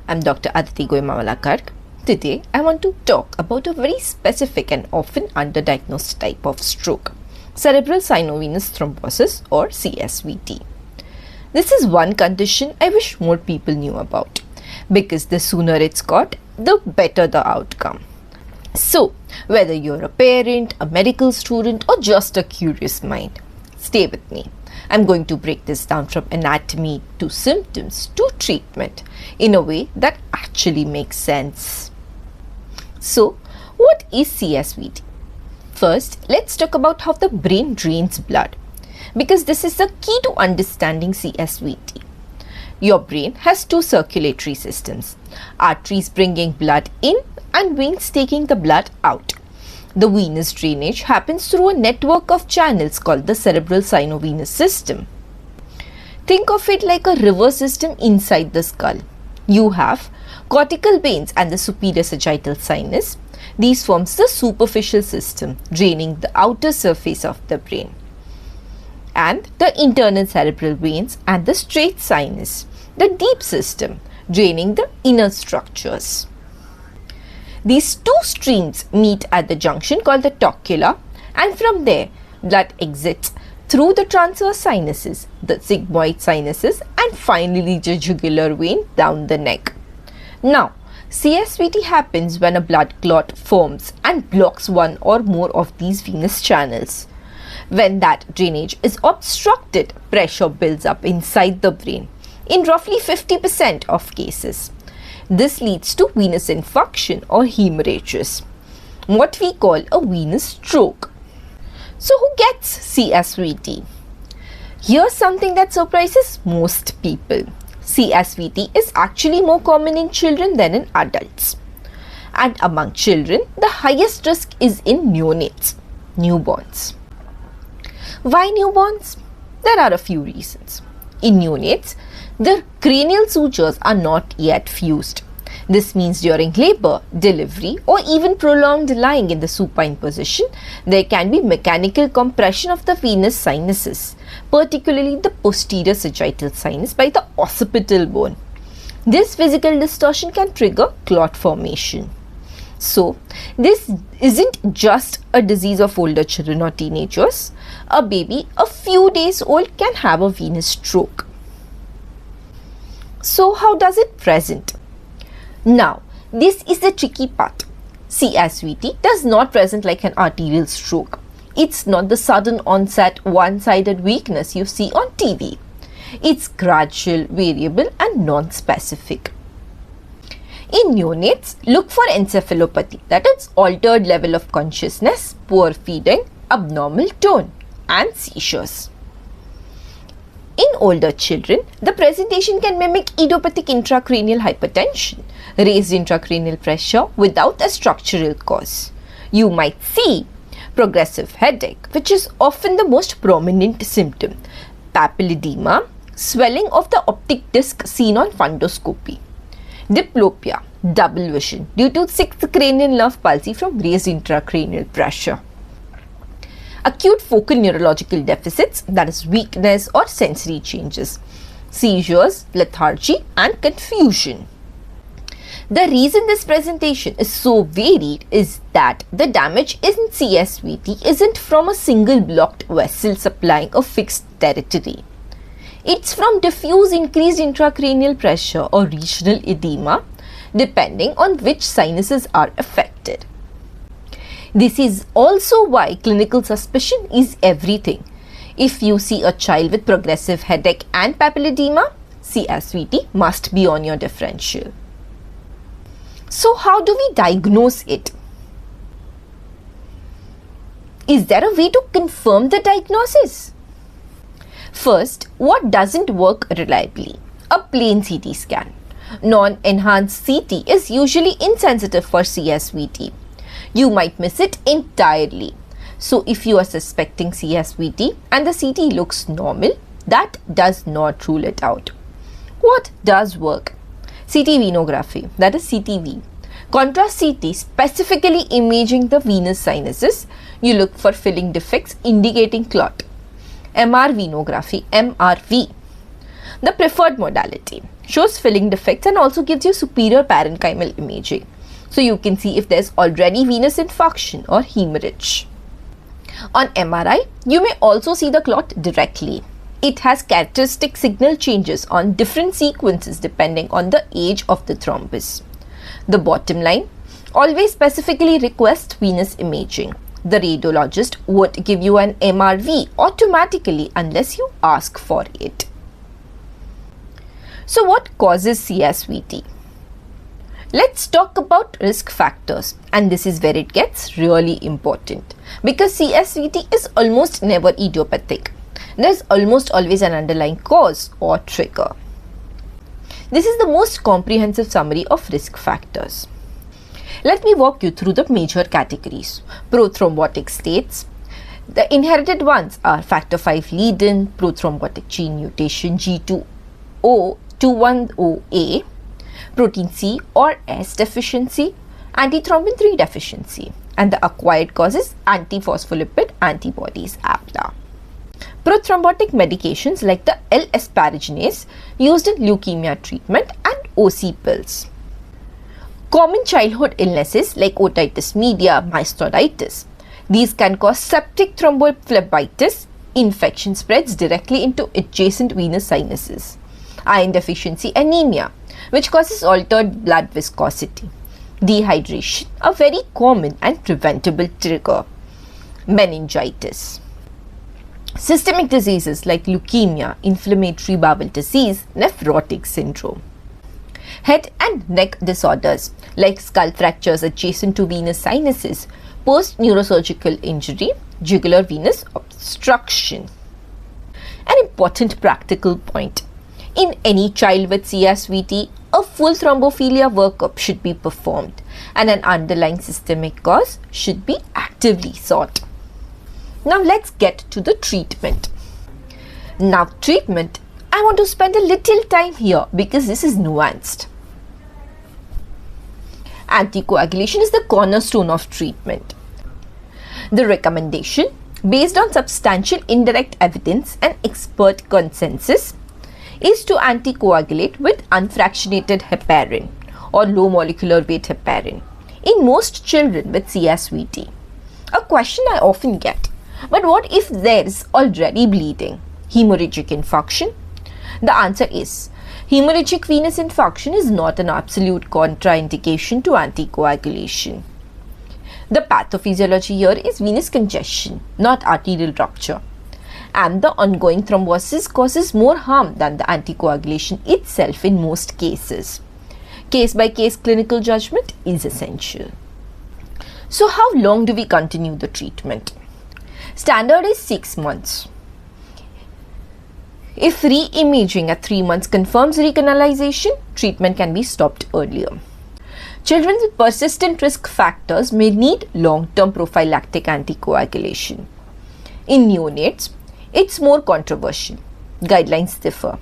I'm Dr. Aditi Goyamawala-Kark. Today, I want to talk about a very specific and often underdiagnosed type of stroke, Cerebral Sinovenous Thrombosis or CSVT. This is one condition I wish more people knew about, because the sooner it's caught, the better the outcome. So, whether you're a parent, a medical student, or just a curious mind, stay with me. I'm going to break this down from anatomy to symptoms to treatment in a way that actually makes sense. So, what is CSVT? First, let's talk about how the brain drains blood, because this is the key to understanding CSVT. Your brain has two circulatory systems, arteries bringing blood in and veins taking the blood out. The venous drainage happens through a network of channels called the cerebral sinovenous system. Think of it like a river system inside the skull. You have cortical veins and the superior sagittal sinus. These forms the superficial system draining the outer surface of the brain, and the internal cerebral veins and the straight sinus, the deep system draining the inner structures. These two streams meet at the junction called the tocula, and from there blood exits through the transverse sinuses, the sigmoid sinuses, and finally the jugular vein down the neck. Now, CSVT happens when a blood clot forms and blocks one or more of these venous channels. When that drainage is obstructed, pressure builds up inside the brain in roughly 50% of cases. This leads to venous infarction or hemorrhages, what we call a venous stroke. So who gets CSVT? Here's something that surprises most people. CSVT is actually more common in children than in adults. And among children, the highest risk is in neonates, newborns. Why newborns? There are a few reasons. In neonates, the cranial sutures are not yet fused. This means during labor, delivery, or even prolonged lying in the supine position, there can be mechanical compression of the venous sinuses, particularly the posterior sagittal sinus by the occipital bone. This physical distortion can trigger clot formation. So, this isn't just a disease of older children or teenagers. A baby a few days old can have a venous stroke. So, how does it present? Now, this is the tricky part. CSVT does not present like an arterial stroke. It's not the sudden onset one-sided weakness you see on TV. It's gradual, variable, and non-specific. In neonates, look for encephalopathy, that is altered level of consciousness, poor feeding, abnormal tone, and seizures. In older children, the presentation can mimic idiopathic intracranial hypertension, raised intracranial pressure without a structural cause. You might see progressive headache, which is often the most prominent symptom, papilledema, swelling of the optic disc seen on fundoscopy, diplopia, double vision due to sixth cranial nerve palsy from raised intracranial pressure, acute focal neurological deficits, that is weakness or sensory changes, seizures, lethargy, and confusion. The reason this presentation is so varied is that the damage in CSVT isn't from a single blocked vessel supplying a fixed territory. It's from diffuse increased intracranial pressure or regional edema, depending on which sinuses are affected. This is also why clinical suspicion is everything. If you see a child with progressive headache and papilledema, CSVT must be on your differential. So how do we diagnose it? Is there a way to confirm the diagnosis? First, what doesn't work reliably? A plain CT scan. Non-enhanced CT is usually insensitive for CSVT. You might miss it entirely. So if you are suspecting CSVT and the CT looks normal, that does not rule it out. What does work? CT venography, that is CTV. Contrast CT specifically imaging the venous sinuses. You look for filling defects indicating clot. MR venography, MRV. The preferred modality, shows filling defects and also gives you superior parenchymal imaging. So you can see if there's already venous infarction or hemorrhage. On MRI, you may also see the clot directly. It has characteristic signal changes on different sequences depending on the age of the thrombus. The bottom line, always specifically request venous imaging. The radiologist won't give you an MRV automatically unless you ask for it. So what causes CSVT? Let's talk about risk factors, and this is where it gets really important because CSVT is almost never idiopathic. There's almost always an underlying cause or trigger. This is the most comprehensive summary of risk factors. Let me walk you through the major categories. Prothrombotic states. The inherited ones are factor V lead-in, prothrombotic gene mutation G2O210A, protein C or S deficiency, antithrombin 3 deficiency, and the acquired causes antiphospholipid antibodies APLA. Prothrombotic medications like the L-asparaginase used in leukemia treatment and OC pills. Common childhood illnesses like otitis media, mastoiditis. These can cause septic thrombophlebitis. Infection spreads directly into adjacent venous sinuses. Iron deficiency anemia, which causes altered blood viscosity. Dehydration, a very common and preventable trigger. Meningitis. Systemic diseases like leukemia, inflammatory bowel disease, nephrotic syndrome. Head and neck disorders like skull fractures adjacent to venous sinuses, post-neurosurgical injury, jugular venous obstruction. An important practical point. In any child with CSVT, a full thrombophilia workup should be performed and an underlying systemic cause should be actively sought. Now let's get to the treatment. Now treatment, I want to spend a little time here because this is nuanced. Anticoagulation is the cornerstone of treatment. The recommendation, based on substantial indirect evidence and expert consensus, is to anticoagulate with unfractionated heparin or low molecular weight heparin in most children with CSVT. A question I often get, but what if there is already bleeding, hemorrhagic infarction? The answer is, hemorrhagic venous infarction is not an absolute contraindication to anticoagulation. The pathophysiology here is venous congestion, not arterial rupture. And the ongoing thrombosis causes more harm than the anticoagulation itself in most cases. Case-by-case clinical judgment is essential. So how long do we continue the treatment? Standard is 6 months. If re-imaging at 3 months confirms recanalization, treatment can be stopped earlier. Children with persistent risk factors may need long-term prophylactic anticoagulation. In neonates, it's more controversial. Guidelines differ.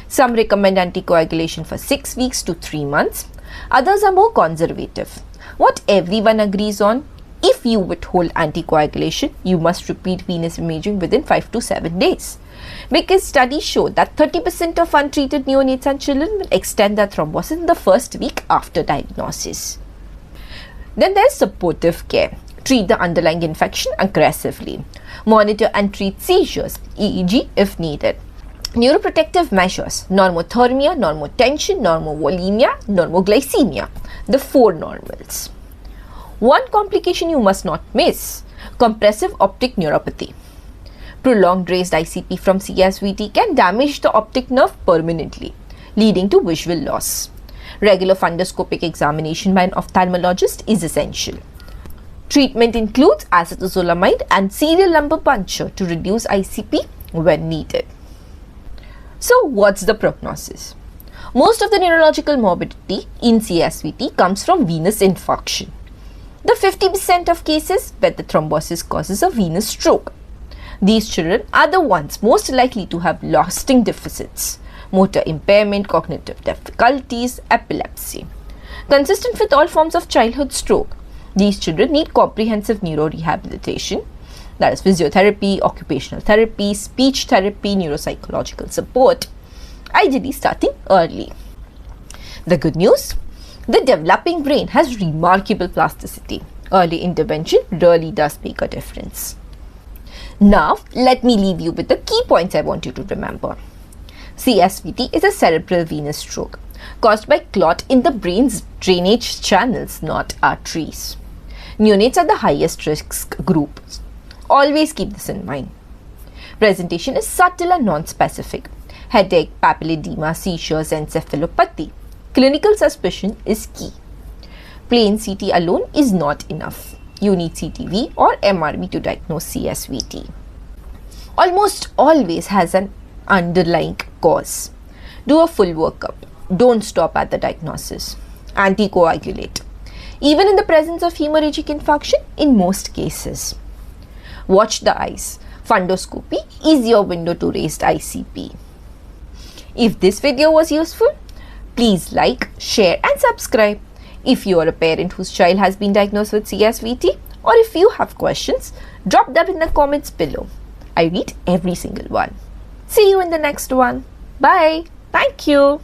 Some recommend anticoagulation for 6 weeks to 3 months. Others are more conservative. What everyone agrees on, if you withhold anticoagulation, you must repeat venous imaging within 5 to 7 days. Because studies show that 30% of untreated neonates and children will extend their thrombosis in the first week after diagnosis. Then there's supportive care. Treat the underlying infection aggressively. Monitor and treat seizures, EEG if needed. Neuroprotective measures, normothermia, normotension, normovolemia, normoglycemia, the 4 normals. One complication you must not miss, compressive optic neuropathy. Prolonged raised ICP from CSVT can damage the optic nerve permanently, leading to visual loss. Regular fundoscopic examination by an ophthalmologist is essential. Treatment includes acetazolamide and serial lumbar puncture to reduce ICP when needed. So what's the prognosis? Most of the neurological morbidity in CSVT comes from venous infarction. The 50% of cases where the thrombosis causes a venous stroke. These children are the ones most likely to have lasting deficits, motor impairment, cognitive difficulties, epilepsy. Consistent with all forms of childhood stroke, these children need comprehensive neurorehabilitation, that is physiotherapy, occupational therapy, speech therapy, neuropsychological support, ideally starting early. The good news? The developing brain has remarkable plasticity. Early intervention really does make a difference. Now, let me leave you with the key points I want you to remember. CSVT is a cerebral venous stroke caused by clot in the brain's drainage channels, not arteries. Neonates are the highest risk group. Always keep this in mind. Presentation is subtle and non-specific. Headache, papilledema, seizures, encephalopathy. Clinical suspicion is key. Plain CT alone is not enough. You need CTV or MRB to diagnose CSVT. Almost always has an underlying cause. Do a full workup. Don't stop at the diagnosis. Anticoagulate. Even in the presence of hemorrhagic infarction in most cases. Watch the eyes. Fundoscopy is your window to raised ICP. If this video was useful, please like, share and subscribe. If you are a parent whose child has been diagnosed with CSVT, or if you have questions, drop them in the comments below. I read every single one. See you in the next one. Bye. Thank you.